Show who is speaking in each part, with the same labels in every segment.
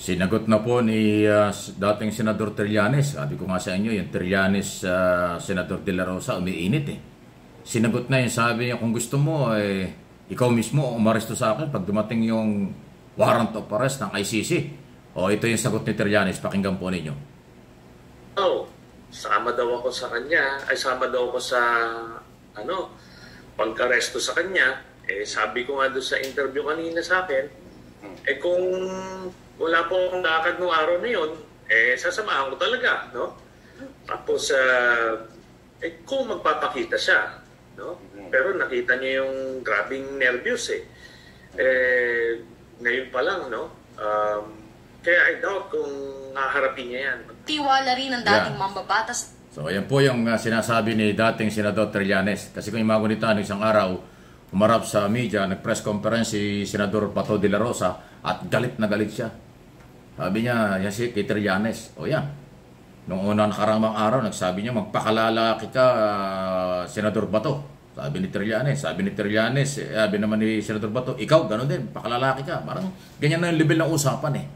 Speaker 1: Sinagot na po ni dating Senador Trillanes. Sabi ko nga sa inyo, yung Trillanes, Senador De La Rosa, umiinit eh. Sinagot na yun, sabi niya, kung gusto mo, ikaw mismo umaresto sa akin pag dumating yung warrant of arrest ng ICC. O ito yung sagot ni Trillanes, pakinggan po ninyo.
Speaker 2: Sama daw ako sa kanya, sama daw ako sa pagkaresto sa kanya. Sabi ko nga doon sa interview kanina sa akin, kung wala po akong lakad noong araw na yun, sasamahan ko talaga, no? Tapos, kung magpapakita siya, no? Pero nakita niya yung grabing nervyos ngayon pa lang, no? Kaya I doubt kung haharapin niya yan.
Speaker 3: Tiwala rin ng dating mambabatas.
Speaker 1: So, ayan po yung sinasabi ni dating Senador Trillanes. Kasi kung imagunita, isang araw, umarap sa media, nag-press conference si Senador Bato de la Rosa at galit na galit siya. Sabi niya, yan si Trillanes. O yan. Noong unang nakaramang araw, nagsabi niya, magpakalalaki ka, Senador Bato. Sabi ni Trillanes. Sabi naman ni Senador Bato, ikaw, gano'n din, pakalalaki ka. Parang ganyan na yung level ng usapan eh.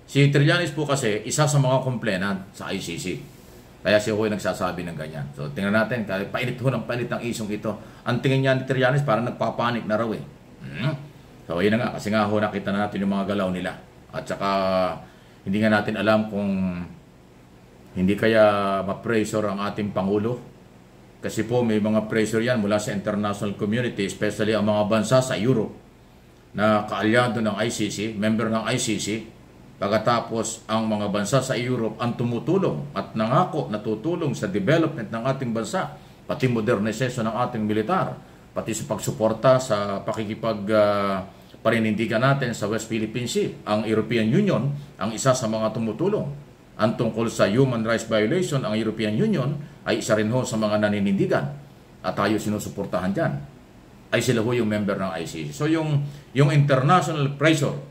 Speaker 1: Si Trillanes po kasi, isa sa mga complainant sa ICC. Kaya siya ko yung nagsasabi ng ganyan. So, tingnan natin, painit ng isong ito. Ang tingin niya ni Trillanes, parang nagpapanik na raw eh. So, yun na nga, kasi nga nakita na natin yung mga galaw nila. At saka, hindi nga natin alam kung hindi kaya ma-pressure ang ating Pangulo. Kasi po, may mga pressure yan mula sa international community, especially ang mga bansa sa Europe na kaalyado ng ICC, member ng ICC. Pagkatapos ang mga bansa sa Europe ang tumutulong at nangako na tutulong sa development ng ating bansa, pati modernization ng ating militar, pati sa pagsuporta sa paninindigan natin sa West Philippine Sea. Ang European Union ang isa sa mga tumutulong. Ang tungkol sa human rights violation, ang European Union ay isa rin ho sa mga naninindigan at tayo sinusuportahan dyan. Ay sila ho yung member ng ICC. So yung international pressure,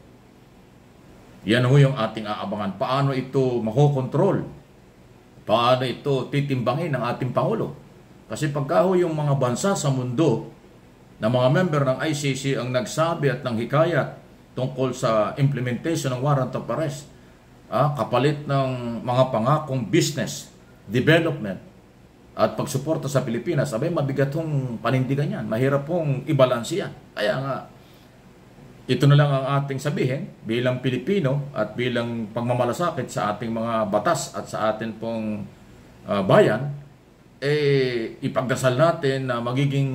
Speaker 1: yan ho yung ating aabangan. Paano ito makokontrol? Paano ito titimbangin ng ating Pangulo? Kasi pagka ho yung mga bansa sa mundo na mga member ng ICC ang nagsabi at nanghikayat tungkol sa implementation ng warrant of arrest, kapalit ng mga pangakong business, development, at pagsuporta sa Pilipinas, mabigat hong panindigan yan. Mahirap hong ibalansi yan. Kaya nga, ito na lang ang ating sabihin bilang Pilipino at bilang pagmamalasakit sa ating mga batas at sa atin pong bayan, ipagdasal natin na magiging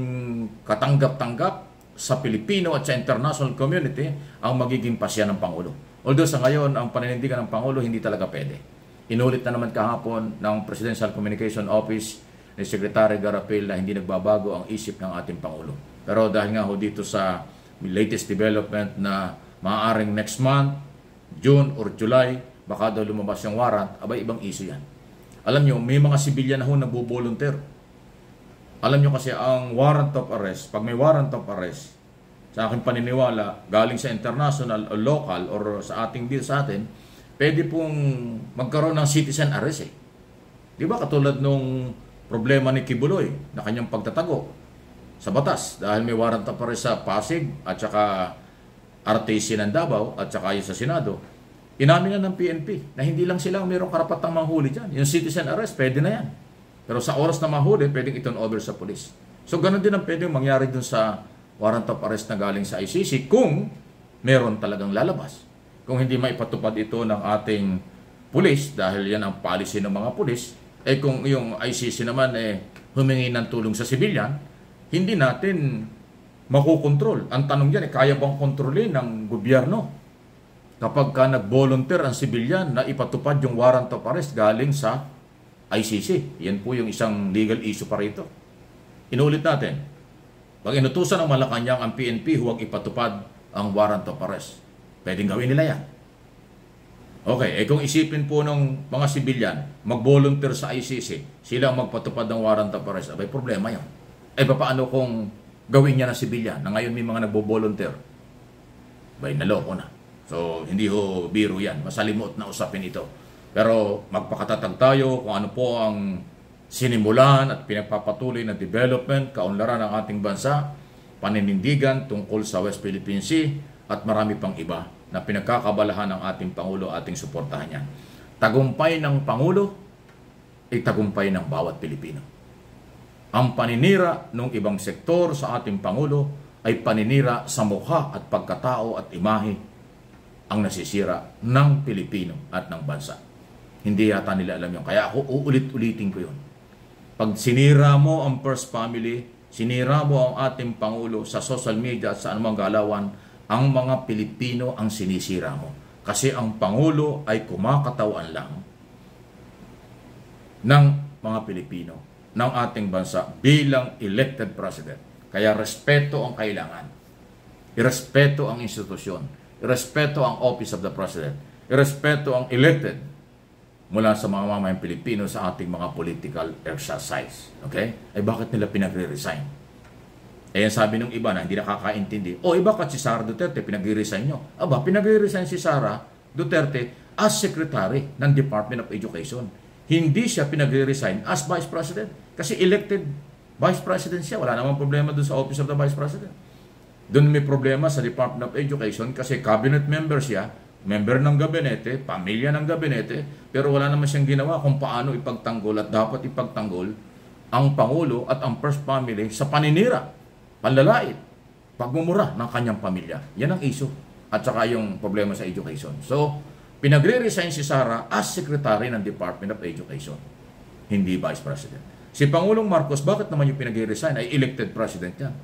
Speaker 1: katanggap-tanggap sa Pilipino at sa international community ang magiging pasya ng Pangulo. Although sa ngayon, ang paninindigan ng Pangulo hindi talaga pwede. Inulit na naman kahapon ng Presidential Communication Office ni Secretary Garapil na hindi nagbabago ang isip ng ating Pangulo. Pero dahil nga ho dito sa latest development na maaaring next month, June or July, baka daw lumabas yung warrant, ibang issue yan. Alam nyo, may mga sibilyan na ho nagbo-volunteer. Alam nyo kasi ang warrant of arrest, pag may warrant of arrest, sa aking paniniwala, galing sa international o local or sa ating deal sa atin, pwede pong magkaroon ng citizen arrest eh. Di ba katulad nung problema ni Kibuloy na kanyang pagtatago sa batas dahil may warrant of arrest sa Pasig at saka RTC ng Davao at saka yung sa Senado, inamin na ng PNP na hindi lang sila mayroong karapatang manghuli dyan. Yung citizen arrest, pwede na yan. Pero sa oras na mahuli, pwedeng i-turn over sa police. So ganun din ang pwedeng mangyari dun sa warrant of arrest na galing sa ICC kung meron talagang lalabas. Kung hindi maipatupad ito ng ating police dahil yan ang policy ng mga police, kung yung ICC naman humingi ng tulong sa civilian, hindi natin makukontrol. Ang tanong dyan, kaya bang kontrolin ng gobyerno kapag nag-volunteer ang civilian na ipatupad yung warrant of arrest galing sa ICC? Yan po yung isang legal issue pa rito. Inulit natin, pag inutusan ng Malacanang ang PNP, huwag ipatupad ang warrant of arrest. Pwedeng gawin nila yan. Okay, kung isipin po ng mga civilian, mag-volunteer sa ICC, sila ang magpatupad ng warrant of arrest, problema yan. Paano kung gawin niya na civilian na ngayon may mga nagbo-volunteer? Naloko na. So, hindi ho biro yan. Masalimot na usapin ito. Pero magpakatatag tayo kung ano po ang sinimulan at pinagpapatuloy na development, kaunlaran ng ating bansa, paninindigan tungkol sa West Philippine Sea, at marami pang iba na pinagkakabalahan ng ating Pangulo, ating suportahan yan. Tagumpay ng Pangulo ay tagumpay ng bawat Pilipino. Ang paninira ng ibang sektor sa ating Pangulo ay paninira sa mukha at pagkatao at imahe ang nasisira ng Pilipino at ng bansa. Hindi yata nila alam yun. Kaya ako uulit-ulitin ko yun. Pag sinira mo ang First Family, sinira mo ang ating Pangulo sa social media at sa anumang galawan, ang mga Pilipino ang sinisira mo. Kasi ang Pangulo ay kumakatawan lang ng mga Pilipino, ng ating bansa bilang elected president. Kaya respeto ang kailangan. Irespeto ang institusyon. Irespeto ang office of the president. Irespeto ang elected mula sa mga mamayang Pilipino sa ating mga political exercise. Okay? Ay bakit nila pinagre-resign? Eh, sabi ng iba na hindi nakakaintindi, bakit si Sara Duterte pinagre-resign nyo? Aba, pinagre-resign si Sara Duterte as Secretary ng Department of Education. Hindi siya pinagre-resign as Vice President. Kasi elected Vice President siya. Wala namang problema doon sa Office of the Vice President. Doon may problema sa Department of Education kasi cabinet member siya, member ng gabinete, pamilya ng gabinete, pero wala naman siyang ginawa kung paano ipagtanggol at dapat ipagtanggol ang Pangulo at ang First Family sa paninira, panlalait, pagmumura ng kanyang pamilya. Yan ang issue. At saka yung problema sa education. So, pinagre-resign si Sara as Secretary ng Department of Education. Hindi Vice President. Si Pangulong Marcos, bakit naman yung pinagre-resign? Ay elected President yan.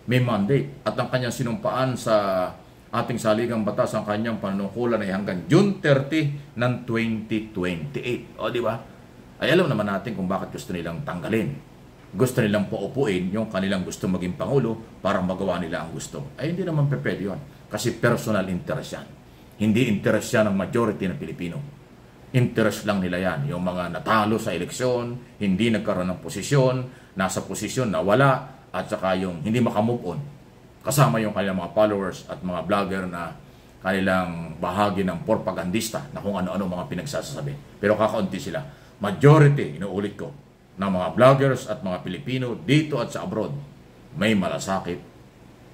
Speaker 1: May mandate. At ang kanyang sinumpaan sa ating saligang batas, ang kanyang panunungkulan ay hanggang June 30 ng 2028. O, di ba? Ay alam naman natin kung bakit gusto nilang tanggalin. Gusto nilang paupuin yung kanilang gusto maging Pangulo para magawa nila ang gusto. Ay hindi naman pwede yun. Kasi personal interest yan. Hindi interest yan ng majority ng Pilipino. Interest lang nila yan. Yung mga natalo sa eleksyon, hindi nagkaroon ng posisyon, nasa posisyon na wala, at saka yung hindi makamove on. Kasama yung kanilang mga followers at mga vlogger na kanilang bahagi ng propagandista na kung ano-ano mga pinagsasabi. Pero kakaunti sila. Majority, inuulit ko, ng mga vloggers at mga Pilipino dito at sa abroad, may malasakit,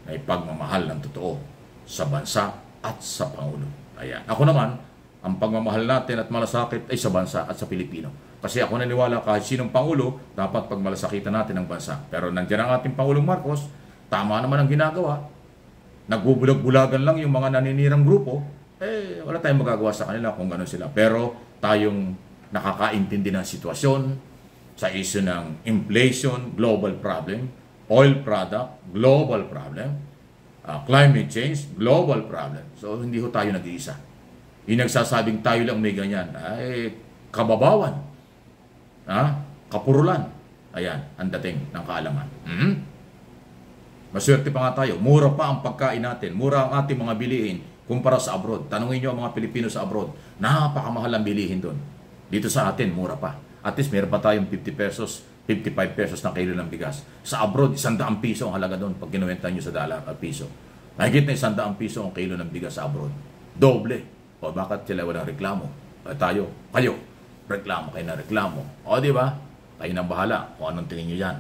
Speaker 1: may pagmamahal ng totoo sa bansa at sa Pangulo. Ayan. Ako naman, ang pagmamahal natin at malasakit ay sa bansa at sa Pilipino. Kasi ako naniwala kahit sinong Pangulo, dapat pagmalasakitan natin ang bansa. Pero nandiyan ang ating Pangulong Marcos, tama naman ang ginagawa. Nagbubulag-bulagan lang yung mga naninirang grupo, wala tayong magagawa sa kanila kung gano'n sila. Pero tayong nakakaintindi ng sitwasyon sa issue ng inflation, global problem, oil product, global problem, climate change, global problem. So, hindi ho tayo nag-iisa. Yung nagsasabing tayo lang may ganyan, ay kababawan, kapurulan. Ayan, ang dating ng kaalaman. Maswerte pa nga tayo. Mura pa ang pagkain natin. Mura ang ating mga bilihin kumpara sa abroad. Tanungin nyo ang mga Pilipino sa abroad. Napakamahal ang bilihin doon. Dito sa atin, mura pa. At least meron pa tayong 50 pesos, 55 pesos na kilo ng bigas. Sa abroad, 100 piso ang halaga doon pag kinuwenta nyo sa dollar at piso. Mahigit na 100 piso ang kilo ng bigas sa abroad. Doble. O bakit sila walang reklamo? Kayo, reklamo kayo na reklamo. O di ba? Kayo nang bahala kung anong tingin nyo yan.